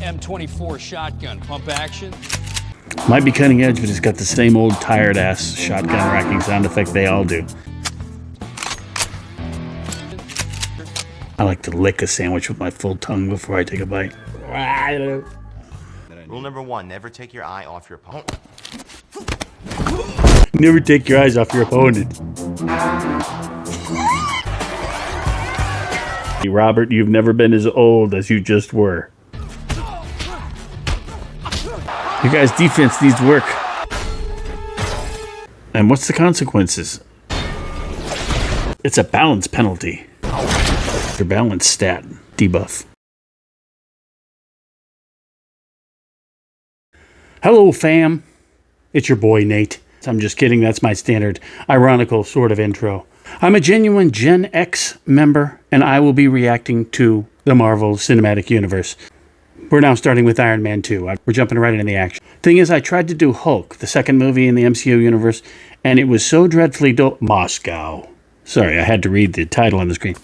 M24 shotgun. Pump action. Might be cutting edge, but it's got the same old tired ass shotgun racking sound effect they all do. I like to lick a sandwich with my full tongue before I take a bite. Rule number 1, never take your eye off your opponent. Never take your eyes off your opponent. Robert, you've never been as old as you just were. You guys' defense needs work. And what's the consequences? It's a balance penalty. Your balance stat debuff. Hello, fam. It's your boy, Nate. I'm just kidding. That's my standard, ironical sort of intro. I'm a genuine Gen X member, and I will be reacting to the Marvel Cinematic Universe. We're now starting with Iron Man 2. We're jumping right into the action. Thing is, I tried to do Hulk, the second movie in the MCU universe, and it was so dreadfully Moscow. Sorry, I had to read the title on the screen.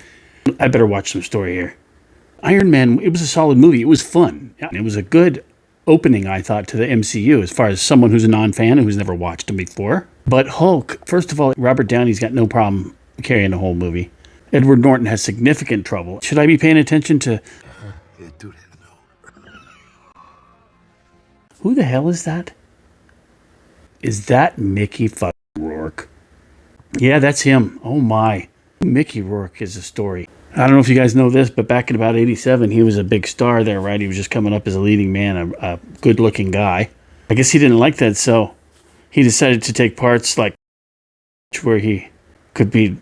I better watch some story here. Iron Man, it was a solid movie. It was fun. It was a good opening, I thought, to the MCU as far as someone who's a non-fan and who's never watched them before. But Hulk, first of all, Robert Downey's got no problem carrying the whole movie. Edward Norton has significant trouble. Should I be paying attention to... Who the hell is that? Is that Mickey fucking Rourke? Yeah, that's him. Oh my. Mickey Rourke is a story. I don't know if you guys know this, but back in about 87, he was a big star there, right? He was just coming up as a leading man, a good-looking guy. I guess he didn't like that, so he decided to take parts like where he could be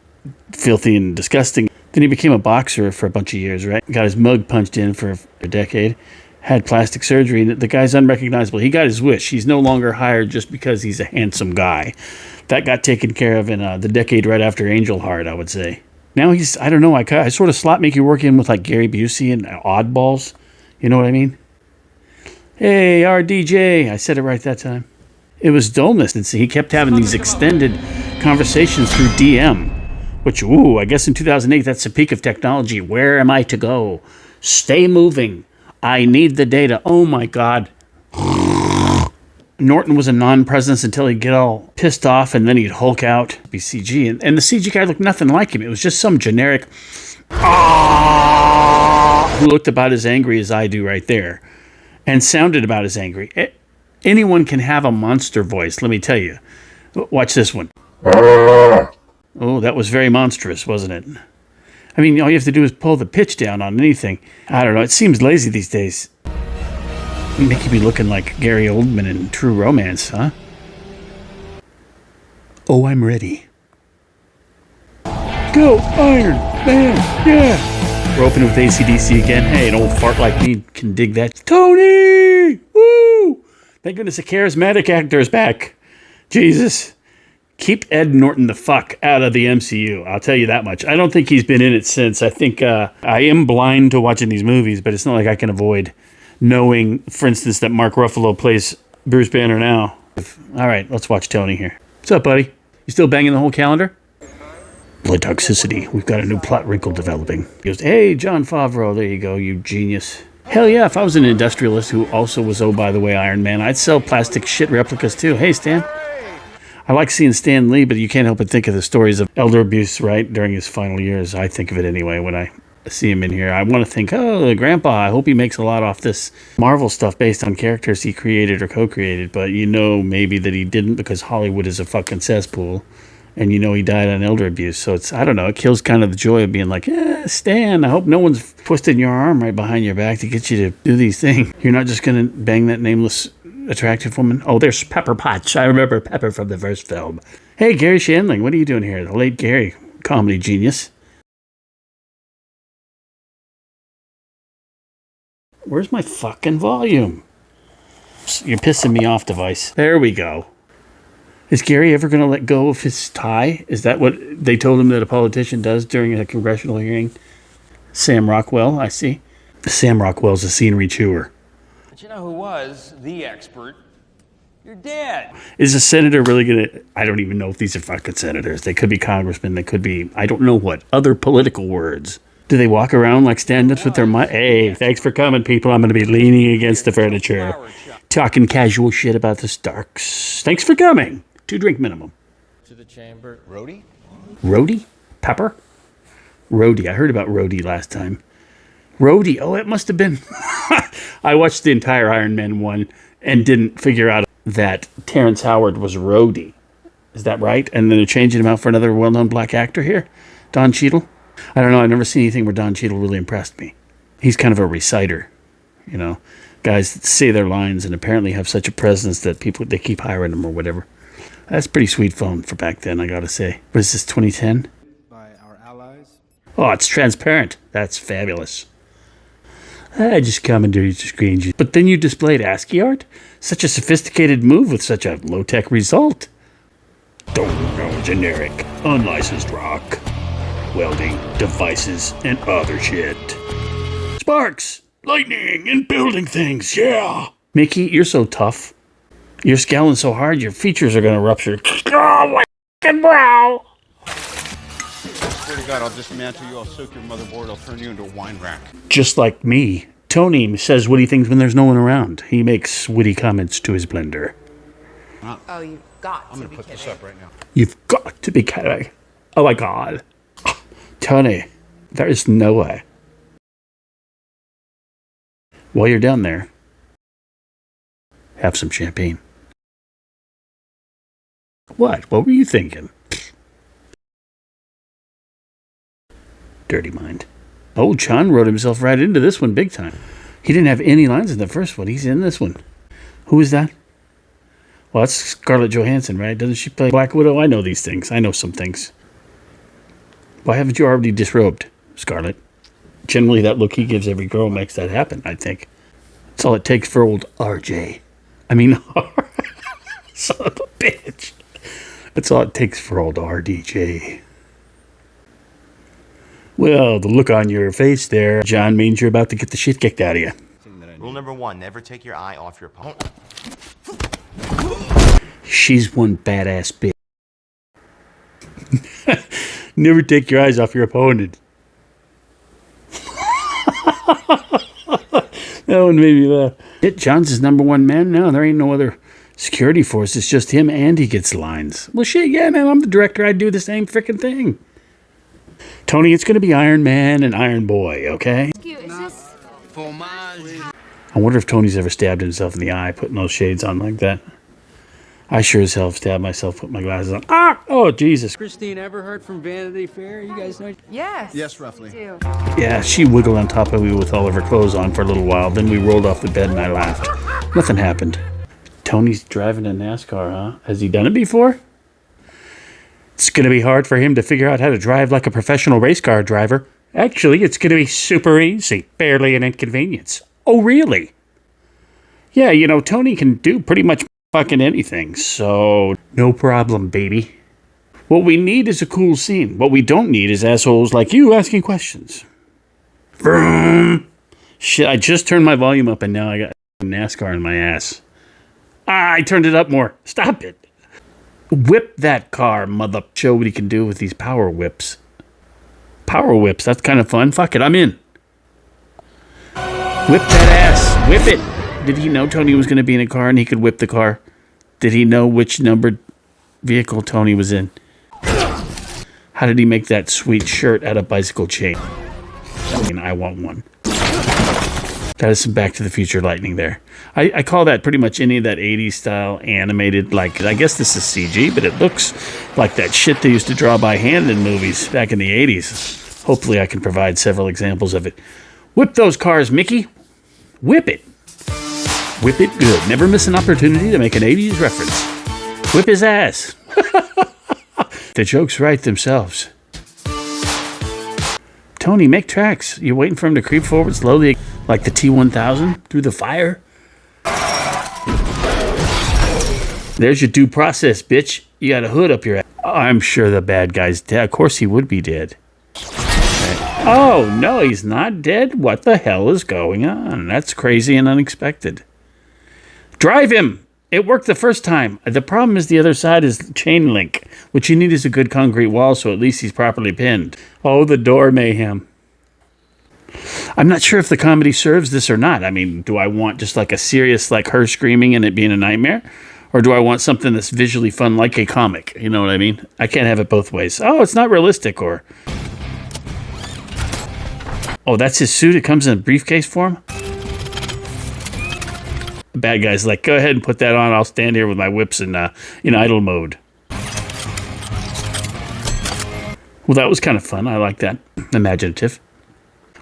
filthy and disgusting. Then he became a boxer for a bunch of years, right? Got his mug punched in for a decade. Had plastic surgery. The guy's unrecognizable. He got his wish. He's no longer hired just because he's a handsome guy. That got taken care of in the decade right after Angel Heart, I would say. Now he's, I don't know, I sort of slot Mickey Rourke in with like Gary Busey and Oddballs. You know what I mean? Hey, RDJ. I said it right that time. It was dullness. And he kept having these extended conversations through DM, which, ooh, I guess in 2008, that's the peak of technology. Where am I to go? Stay moving. I need the data. Oh my God. Norton was a non-presence until he'd get all pissed off and then he'd Hulk out, be CG. And the CG guy looked nothing like him. It was just some generic who looked about as angry as I do right there and sounded about as angry. Anyone can have a monster voice, let me tell you. Watch this one. Oh, that was very monstrous, wasn't it? I mean, all you have to do is pull the pitch down on anything. I don't know. It seems lazy these days. Make you be looking like Gary Oldman in True Romance, huh? Oh, I'm ready. Go, Iron Man, yeah! We're opening with AC/DC again. Hey, an old fart like me can dig that. Tony! Woo! Thank goodness a charismatic actor is back. Jesus. Keep Ed Norton the fuck out of the MCU. I'll tell you that much. I don't think he's been in it since. I think I am blind to watching these movies, but it's not like I can avoid knowing, for instance, that Mark Ruffalo plays Bruce Banner now. All right, let's watch Tony here. What's up, buddy? You still banging the whole calendar? Blood toxicity. We've got a new plot wrinkle developing. He goes, hey, Jon Favreau, there you go, you genius. Hell yeah, if I was an industrialist who also was, oh, by the way, Iron Man, I'd sell plastic shit replicas too. Hey, Stan. I like seeing Stan Lee, but you can't help but think of the stories of elder abuse, right, during his final years. I think of it anyway when I see him in here. I want to think, oh, Grandpa, I hope he makes a lot off this Marvel stuff based on characters he created or co-created, but you know maybe that he didn't because Hollywood is a fucking cesspool, and you know he died on elder abuse. So it's, I don't know, it kills kind of the joy of being like, Stan, I hope no one's twisting your arm right behind your back to get you to do these things. You're not just going to bang that nameless attractive woman. Oh, there's Pepper Potts. I remember Pepper from the first film. Hey, Gary Shandling, what are you doing here? The late Gary, comedy genius. Where's my fucking volume? You're pissing me off, device. There we go. Is Gary ever going to let go of his tie? Is that what they told him that a politician does during a congressional hearing? Sam Rockwell, I see. Sam Rockwell's a scenery chewer. But you know who was the expert? Your dad. Is a senator really going to... I don't even know if these are fucking senators. They could be congressmen. They could be... I don't know what. Other political words. Do they walk around like stand-ups with their Hey, thanks for coming, people. I'm going to be leaning against the furniture, talking casual shit about the Starks. Thanks for coming. 2 drink minimum. To the chamber. Rhodey? Rhodey? Pepper? Rhodey. I heard about Rhodey last time. Rhodey. Oh, it must have been. I watched the entire Iron Man 1 and didn't figure out that Terrence Howard was Rhodey. Is that right? And then they're changing him out for another well-known black actor here? Don Cheadle? I don't know. I've never seen anything where Don Cheadle really impressed me. He's kind of a reciter, you know. Guys that say their lines and apparently have such a presence that they keep hiring them or whatever. That's a pretty sweet phone for back then, I gotta say. What is this, 2010? By our allies. Oh, it's transparent. That's fabulous. I just commented to screen. But then you displayed ASCII art? Such a sophisticated move with such a low-tech result. Don't know generic, unlicensed rock, welding, devices, and other shit. Sparks, lightning, and building things, yeah! Mickey, you're so tough. You're scowling so hard, your features are gonna rupture. Oh, my fucking brow! Swear to God, I'll dismantle you, I'll soak your motherboard, I'll turn you into a wine rack. Just like me, Tony says witty things when there's no one around. He makes witty comments to his blender. Oh, you've got I'm to gonna be put kidding. this up right now. You've got to be kidding. Oh my God. Tony, there is no way. While you're down there, have some champagne. What? What were you thinking? Dirty mind. Oh, John wrote himself right into this one big time. He didn't have any lines in the first one. He's in this one. Who is that? Well, that's Scarlett Johansson, right? Doesn't she play Black Widow? I know these things. I know some things. Why haven't you already disrobed, Scarlett? Generally, that look he gives every girl makes that happen, I think. That's all it takes for old RJ. I mean, son of a bitch. That's all it takes for old RDJ. Well, the look on your face there, John, means you're about to get the shit kicked out of you. Rule number 1, never take your eye off your opponent. She's one badass bitch. Never take your eyes off your opponent. That one made me laugh. John's his number one man now. There ain't no other security force. It's just him, and he gets lines. Well, shit, yeah, man. I'm the director. I'd do the same freaking thing. Tony, it's going to be Iron Man and Iron Boy, okay? I wonder if Tony's ever stabbed himself in the eye putting those shades on like that. I sure as hell stabbed myself putting my glasses on. Ah! Oh, Jesus. Christine, ever heard from Vanity Fair? You guys know? Yes. Yes, roughly. I do. Yeah, she wiggled on top of me with all of her clothes on for a little while. Then we rolled off the bed and I laughed. Nothing happened. Tony's driving a NASCAR, huh? Has he done it before? It's going to be hard for him to figure out how to drive like a professional race car driver. Actually, it's going to be super easy. Barely an inconvenience. Oh, really? Yeah, you know, Tony can do pretty much fucking anything, so no problem, baby. What we need is a cool scene. What we don't need is assholes like you asking questions. Vroom. Shit, I just turned my volume up and now I got NASCAR in my ass. I turned it up more. Stop it. Whip that car, mother. Show what he can do with these power whips. Power whips, that's kind of fun. Fuck it, I'm in. Whip that ass. Whip it. Did he know Tony was going to be in a car and he could whip the car? Did he know which numbered vehicle Tony was in? How did he make that sweet shirt out of bicycle chain? I want one. That is some Back to the Future lightning there. I call that pretty much any of that 80s style animated, like, I guess this is CG, but it looks like that shit they used to draw by hand in movies back in the 80s. Hopefully I can provide several examples of it. Whip those cars, Mickey. Whip it. Whip it good. Never miss an opportunity to make an 80s reference. Whip his ass. The jokes write themselves. Tony, make tracks. You waiting for him to creep forward slowly like the T-1000 through the fire? There's your due process, bitch. You got a hood up your ass. I'm sure the bad guy's dead. Of course he would be dead. Oh, no, he's not dead? What the hell is going on? That's crazy and unexpected. Drive him! It worked the first time. The problem is the other side is chain link. What you need is a good concrete wall, so at least he's properly pinned. Oh, the door mayhem. I'm not sure if the comedy serves this or not. I mean, do I want just like a serious, like her screaming and it being a nightmare? Or do I want something that's visually fun like a comic? You know what I mean? I can't have it both ways. Oh, it's not realistic, or... Oh, that's his suit? It comes in a briefcase form? The bad guy's like, go ahead and put that on. I'll stand here with my whips in idle mode. Well, that was kind of fun. I like that. Imaginative.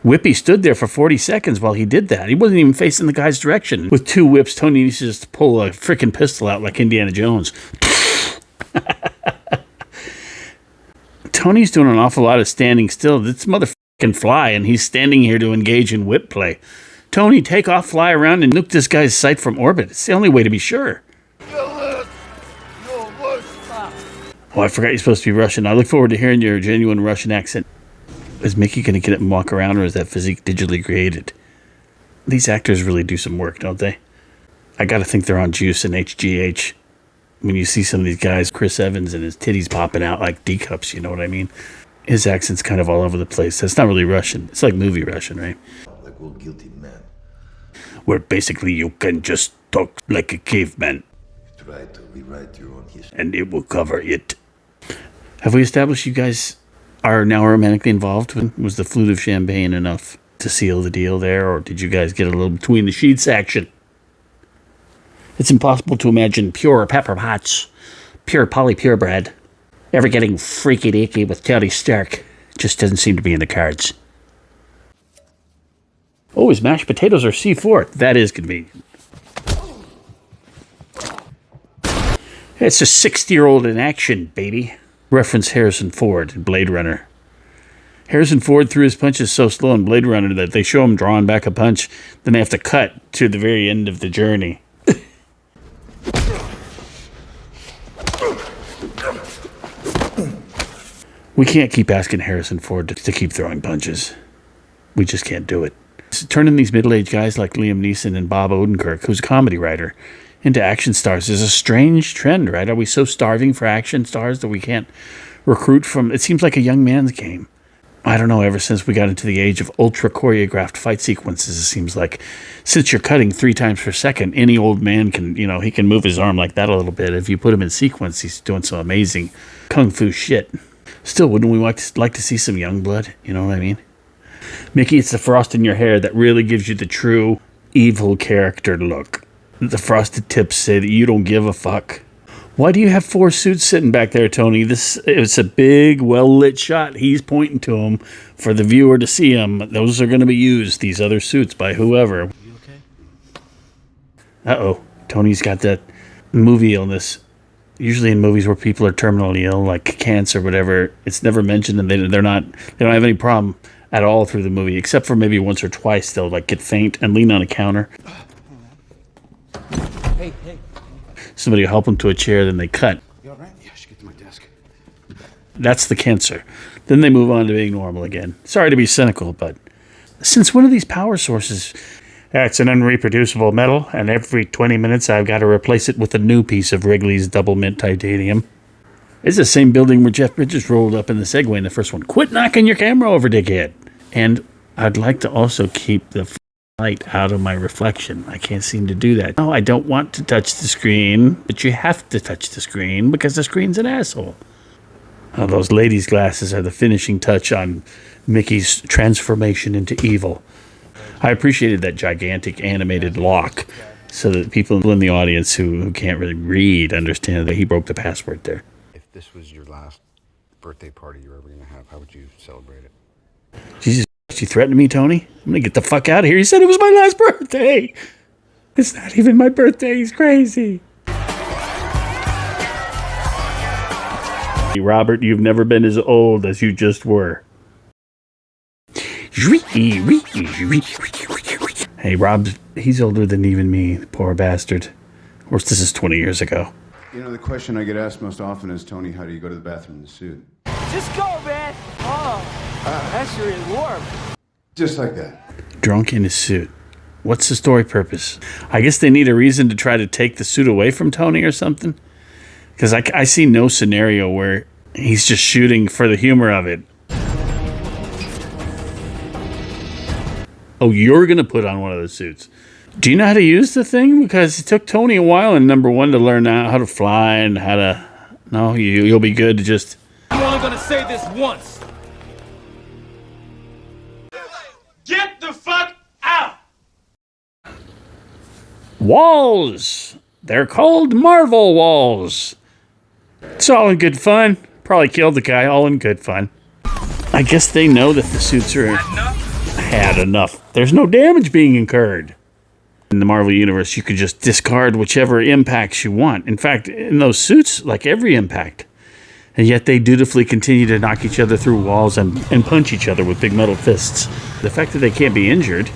Whippy stood there for 40 seconds while he did that. He wasn't even facing the guy's direction. With 2 whips, Tony needs to just pull a freaking pistol out like Indiana Jones. Tony's doing an awful lot of standing still. This motherfucking fly, and he's standing here to engage in whip play. Tony, take off, fly around, and nuke this guy's sight from orbit. It's the only way to be sure. Oh, I forgot you're supposed to be Russian. I look forward to hearing your genuine Russian accent. Is Mickey going to get up and walk around, or is that physique digitally created? These actors really do some work, don't they? I got to think they're on juice and HGH. When you see some of these guys, Chris Evans and his titties popping out like D-cups, you know what I mean? His accent's kind of all over the place. That's not really Russian. It's like movie Russian, right? Like all guilty men. Where basically you can just talk like a caveman. Try to rewrite your own history. And it will cover it. Have we established you guys are now romantically involved? Was the flute of champagne enough to seal the deal there, or did you guys get a little between the sheets action? It's impossible to imagine pure pepper pots, pure purebred, ever getting freaky deaky with Tony Stark. Just doesn't seem to be in the cards. Oh, his mashed potatoes are C4. That is convenient. It's a 60-year-old in action, baby. Reference Harrison Ford in Blade Runner. Harrison Ford threw his punches so slow in Blade Runner that they show him drawing back a punch, then they have to cut to the very end of the journey. We can't keep asking Harrison Ford to keep throwing punches. We just can't do it. Turning these middle-aged guys like Liam Neeson and Bob Odenkirk, who's a comedy writer, into action stars is a strange trend, right? Are we so starving for action stars that we can't recruit from? It seems like a young man's game. I don't know, ever since we got into the age of ultra choreographed fight sequences, it seems like since you're cutting 3 times per second, any old man can, he can move his arm like that a little bit. If you put him in sequence, he's doing some amazing kung fu shit. Still, wouldn't we like to see some young blood? You know what I mean? Mickey, it's the frost in your hair that really gives you the true evil character look. The frosted tips say that you don't give a fuck. Why do you have 4 suits sitting back there, Tony? It's a big, well-lit shot. He's pointing to them for the viewer to see them. Those are going to be used, these other suits, by whoever. You okay? Uh-oh. Tony's got that movie illness. Usually in movies where people are terminally ill, like cancer or whatever, it's never mentioned, and they don't have any problem at all through the movie, except for maybe once or twice they'll like get faint and lean on a counter. Hey. Somebody will help them to a chair, then they cut. You all right? Yeah, I should get to my desk. That's the cancer. Then they move on to being normal again. Sorry to be cynical, but since when are these power sources? It's an unreproducible metal, and every 20 minutes I've got to replace it with a new piece of Wrigley's double mint titanium. It's the same building where Jeff Bridges rolled up in the Segway in the first one. Quit knocking your camera over, dickhead. And I'd like to also keep the light out of my reflection. I can't seem to do that. No, I don't want to touch the screen, but you have to touch the screen because the screen's an asshole. Oh, those ladies' glasses are the finishing touch on Mickey's transformation into evil. I appreciated that gigantic animated lock so that people in the audience who can't really read understand that he broke the password there. If this was your last birthday party you're ever going to have, how would you celebrate it? Jesus, you threatened me, Tony? I'm going to get the fuck out of here. He said it was my last birthday. It's not even my birthday. He's crazy. Robert, you've never been as old as you just were. Hey, Rob, he's older than even me, poor bastard. Of course, this is 20 years ago. You know, the question I get asked most often is, Tony, how do you go to the bathroom in the suit? Just go, man. Oh, that's really warm. Just like that. Drunk in his suit. What's the story purpose? I guess they need a reason to try to take the suit away from Tony or something. Because I see no scenario where he's just shooting for the humor of it. Oh, you're going to put on one of those suits. Do you know how to use the thing? Because it took Tony a while in number 1 to learn how to fly and how to... No, you'll be good to just... I'm only gonna say this once. Get the fuck out! Walls! They're called Marvel walls. It's all in good fun. Probably killed the guy, all in good fun. I guess they know that the suits are... Had enough. There's no damage being incurred. In the Marvel Universe, you could just discard whichever impacts you want. In fact, in those suits, like every impact. And yet they dutifully continue to knock each other through walls and punch each other with big metal fists. The fact that they can't be injured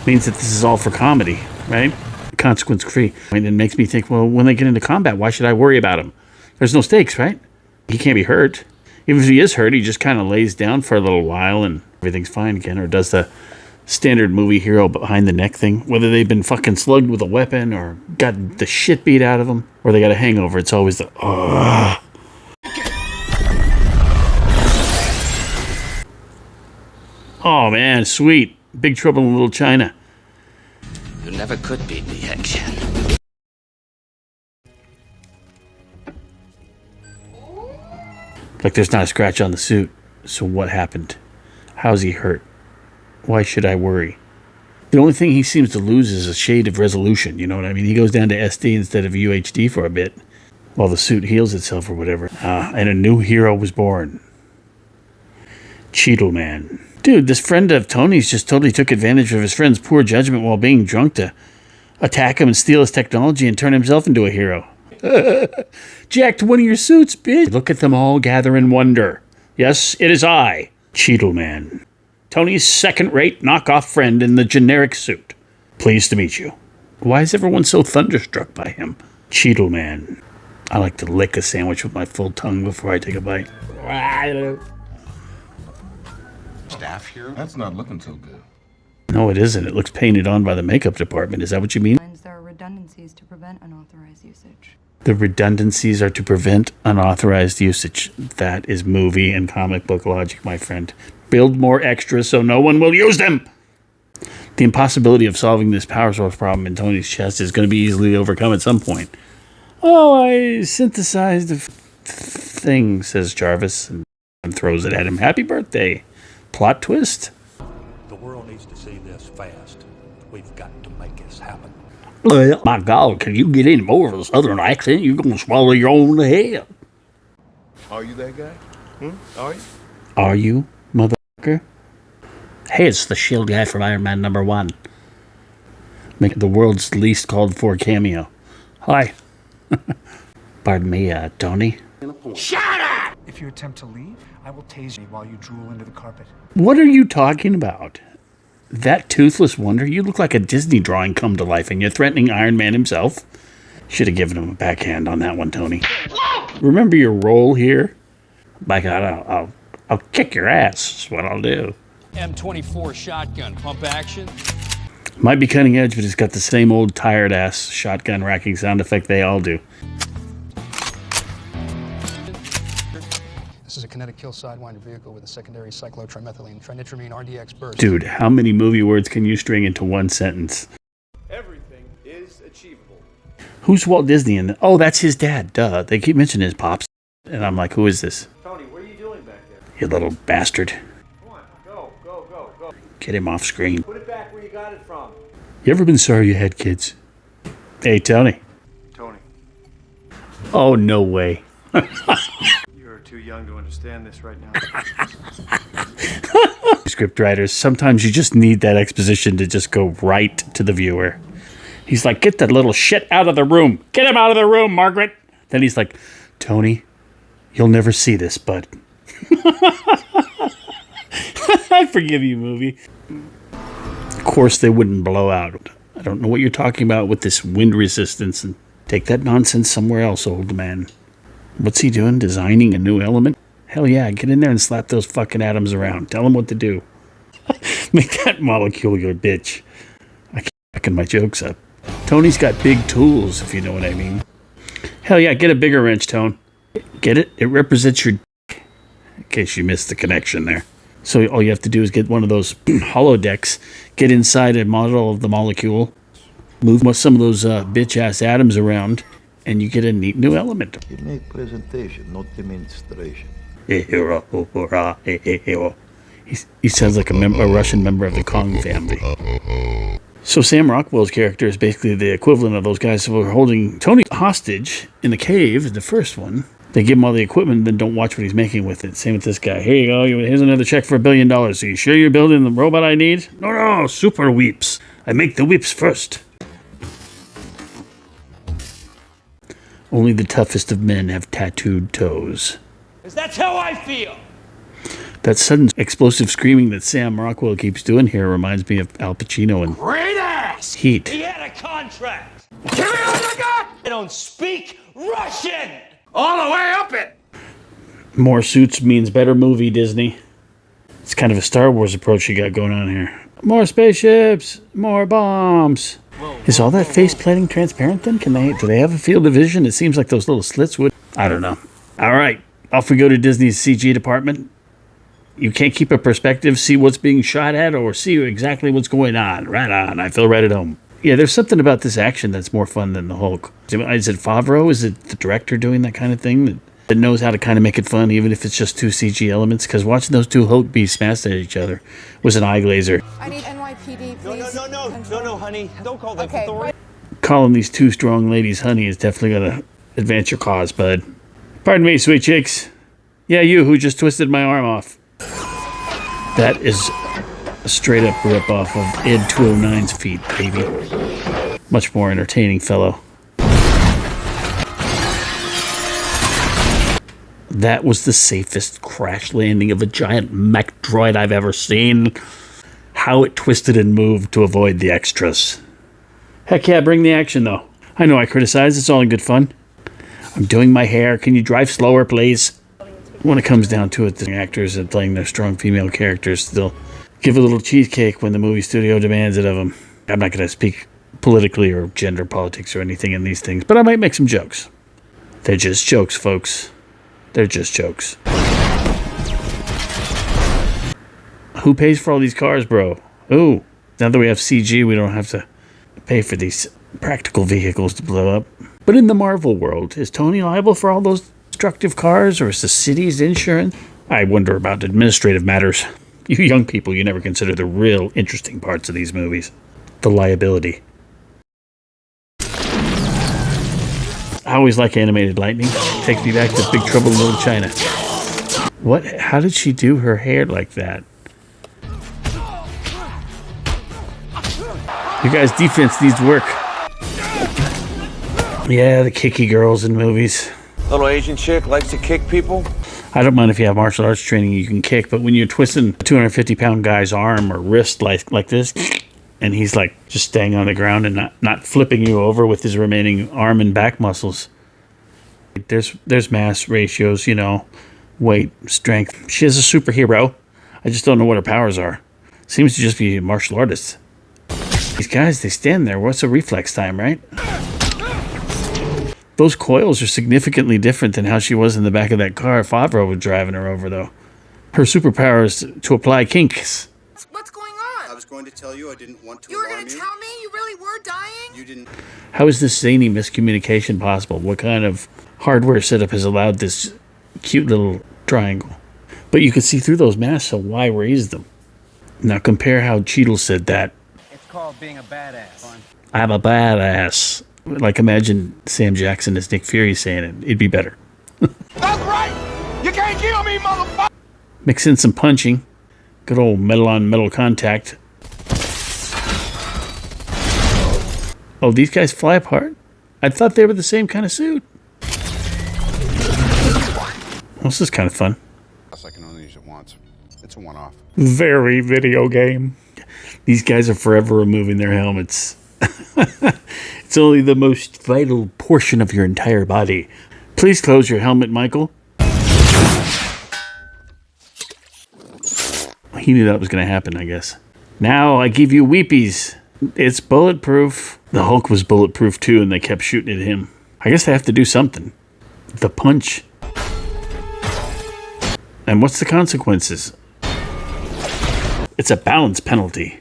means that this is all for comedy, right? Consequence-free. I mean, it makes me think, well, when they get into combat, why should I worry about him? There's no stakes, right? He can't be hurt. Even if he is hurt, he just kind of lays down for a little while and everything's fine again, or does the standard movie hero behind the neck thing. Whether they've been fucking slugged with a weapon or got the shit beat out of them or they got a hangover, it's always the oh man, sweet. Big Trouble in Little China. You never could beat me, action. Like there's not a scratch on the suit. So what happened? How's he hurt? Why should I worry? The only thing he seems to lose is a shade of resolution, you know what I mean? He goes down to SD instead of UHD for a bit, while the suit heals itself or whatever. And a new hero was born. Cheetle Man. Dude, this friend of Tony's just totally took advantage of his friend's poor judgment while being drunk to attack him and steal his technology and turn himself into a hero. Jacked one of your suits, bitch. Look at them all gather in wonder. Yes, it is I, Cheetle Man. Tony's second-rate knockoff friend in the generic suit. Pleased to meet you. Why is everyone so thunderstruck by him? Cheetle Man. I like to lick a sandwich with my full tongue before I take a bite. Staff here? That's not looking so good. No, it isn't. It looks painted on by the makeup department. Is that what you mean? There are redundancies to prevent unauthorized usage. The redundancies are to prevent unauthorized usage. That is movie and comic book logic, my friend. Build more extras so no one will use them. The impossibility of solving this power source problem in Tony's chest is going to be easily overcome at some point. Oh, I synthesized a thing, says Jarvis, and throws it at him. Happy birthday. Plot twist. The world needs to see this fast. We've got to make this happen. Well, my God, can you get any more of a southern accent? You're going to swallow your own head. Are you that guy? Are you? Are you, motherfucker? Hey, it's the shield guy from Iron Man #1. Make the world's least called for cameo. Hi. Pardon me, Tony? Shut up! If you attempt to leave, I will tase you while you drool into the carpet. What are you talking about? That toothless wonder? You look like a Disney drawing come to life, and you're threatening Iron Man himself? Should have given him a backhand on that one, Tony. Remember your role here? By God, I'll kick your ass, is what I'll do. M24 shotgun, pump action. Might be cutting edge, but it's got the same old tired ass shotgun racking sound effect they all do. This is a kinetic kill sidewinder vehicle with a secondary cyclotrimethylene trinitramine RDX burst. Dude, how many movie words can you string into one sentence? Everything is achievable. Who's Walt Disney? And oh, that's his dad. Duh. They keep mentioning his pops. And I'm like, who is this? Tony, what are you doing back there? You little bastard. Come on, go. Get him off screen. Put it back where you got it from. You ever been sorry you had kids? Hey, Tony. Tony, Oh, no way. you're too young to understand this right now. Script writers, sometimes you just need that exposition to just go right to the viewer. He's like, get that little shit out of the room. Get him out of the room, Margaret. Then he's like, Tony, you'll never see this, but... I forgive you, movie. Of course they wouldn't blow out. I don't know what you're talking about with this wind resistance, and take that nonsense somewhere else, old man. What's he doing? Designing a new element? Hell yeah, get in there and slap those fucking atoms around. Tell them what to do. Make that molecule your bitch. I keep fucking my jokes up. Tony's got big tools, if you know what I mean. Hell yeah, get a bigger wrench, Tone. Get it? It represents your dick. In case you missed the connection there. So all you have to do is get one of those holodecks, get inside a model of the molecule, move some of those bitch-ass atoms around, and you get a neat new element. You make presentation, not demonstration. He sounds like a Russian member of the Kahn family. So Sam Rockwell's character is basically the equivalent of those guys who were holding Tony hostage in the cave, the first one. They give him all the equipment and then don't watch what he's making with it. Same with this guy. Here you go. Here's another check for $1 billion. Are you sure you're building the robot I need? No, super weeps. I make the weeps first. Only the toughest of men have tattooed toes. 'Cause that's how I feel. That sudden explosive screaming that Sam Rockwell keeps doing here reminds me of Al Pacino in Great ass! Heat. He had a contract. Give me what you got! I don't speak Russian! All the way up it! More suits means better movie, Disney. It's kind of a Star Wars approach you got going on here. More spaceships, more bombs. Is all that face plating transparent then? Do they have a field of vision? It seems like those little slits would. I don't know. All right, off we go to Disney's CG department. You can't keep a perspective, see what's being shot at, or see exactly what's going on. Right on, I feel right at home. Yeah, there's something about this action that's more fun than the Hulk. Is it Favreau? Is it the director doing that kind of thing that knows how to kind of make it fun, even if it's just two CG elements? Because watching those two Hulk beasts smash at each other was an eye glazer. I need NYPD, please. No, honey. Don't call them authority. Calling these two strong ladies honey is definitely going to advance your cause, bud. Pardon me, sweet chicks. Yeah, you who just twisted my arm off. That is a straight up rip off of Ed 209's feet, baby. Much more entertaining fellow. That was the safest crash landing of a giant mech droid I've ever seen. How it twisted and moved to avoid the extras. Heck yeah, bring the action though. I know I criticize, it's all in good fun. I'm doing my hair, can you drive slower please? When it comes down to it, the actors and playing their strong female characters still give a little cheesecake when the movie studio demands it of them. I'm not going to speak politically or gender politics or anything in these things, but I might make some jokes. They're just jokes, folks. They're just jokes. Who pays for all these cars, bro? Ooh, now that we have CG, we don't have to pay for these practical vehicles to blow up. But in the Marvel world, is Tony liable for all those destructive cars, or is the city's insurance? I wonder about administrative matters. You young people, you never consider the real interesting parts of these movies. The liability. I always like animated lightning. Takes me back to Big Trouble in Little China. What? How did she do her hair like that? You guys' defense needs work. Yeah, the kicky girls in movies. Little Asian chick likes to kick people. I don't mind if you have martial arts training, you can kick, but when you're twisting a 250-pound guy's arm or wrist like this, and he's like just staying on the ground and not flipping you over with his remaining arm and back muscles. There's mass ratios, you know, weight, strength. She is a superhero. I just don't know what her powers are. Seems to just be a martial artist. These guys, they stand there. What's the reflex time, right? Those coils are significantly different than how she was in the back of that car Favreau was driving her over, though. Her superpower is to apply kinks. What's going on? I was going to tell you I didn't want to You were alarm going to you. tell me? You really were dying? You didn't. How is this zany miscommunication possible? What kind of hardware setup has allowed this cute little triangle? But you can see through those masks, so why raise them? Now compare how Cheadle said that. It's called being a badass. I'm a badass. Like, imagine Sam Jackson as Nick Fury saying it. It'd be better. That's right! You can't kill me, motherfucker! Mix in some punching. Good old metal-on-metal contact. Oh, these guys fly apart? I thought they were the same kind of suit. Well, this is kind of fun. I can only use it once. It's a one-off. Very video game. These guys are forever removing their helmets. It's only the most vital portion of your entire body. Please close your helmet, Michael. He knew that was going to happen, I guess. Now I give you weepies. It's bulletproof. The Hulk was bulletproof too, and they kept shooting at him. I guess they have to do something. The punch. And what's the consequences? It's a balance penalty.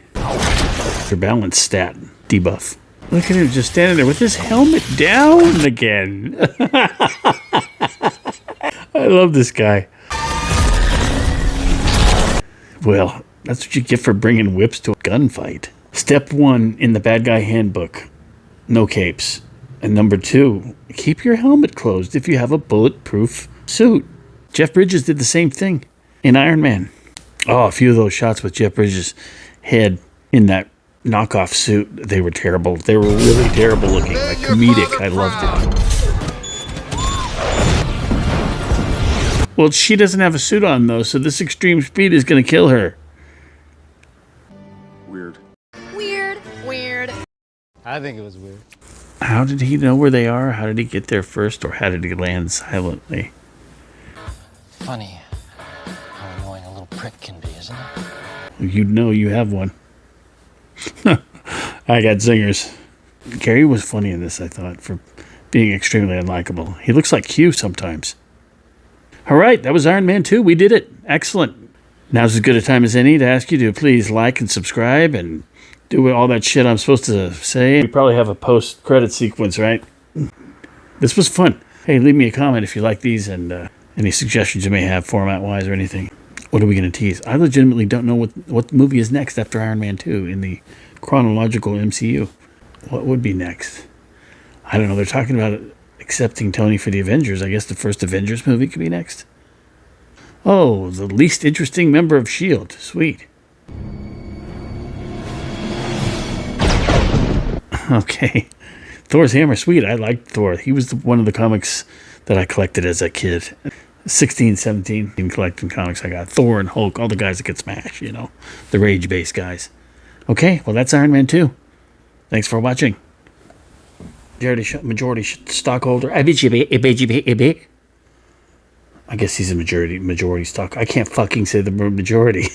Your balance stat debuff. Look at him just standing there with his helmet down again. I love this guy. Well, that's what you get for bringing whips to a gunfight. Step 1 in the bad guy handbook. No capes. And number 2, keep your helmet closed if you have a bulletproof suit. Jeff Bridges did the same thing in Iron Man. Oh, a few of those shots with Jeff Bridges' head in that knockoff suit, they were terrible. They were really terrible looking, like comedic. I loved it. Well, she doesn't have a suit on, though, so this extreme speed is going to kill her. Weird. Weird. Weird. I think it was weird. How did he know where they are? How did he get there first, or how did he land silently? Funny how annoying a little prick can be, isn't it? You'd know you have one. I got zingers. Gary was funny in this, I thought, for being extremely unlikable. He looks like Q sometimes. All right, that was Iron Man 2. We did it. Excellent. Now's as good a time as any to ask you to please like and subscribe and do all that shit I'm supposed to say. We probably have a post-credit sequence, right? This was fun. Hey, leave me a comment if you like these and any suggestions you may have format-wise or anything. What are we going to tease? I legitimately don't know what movie is next after Iron Man 2 in the chronological MCU. What would be next? I don't know. They're talking about accepting Tony for the Avengers. I guess the first Avengers movie could be next. Oh, the least interesting member of S.H.I.E.L.D. Sweet. Okay. Thor's hammer. Sweet. I liked Thor. He was one of the comics that I collected as a kid. 16, 17 in collecting comics. I got Thor and Hulk, all the guys that get smashed, you know, the rage-based guys. Okay, well, that's Iron Man 2. Thanks for watching. Majority stockholder. I guess he's a majority stock. I can't fucking say the word majority.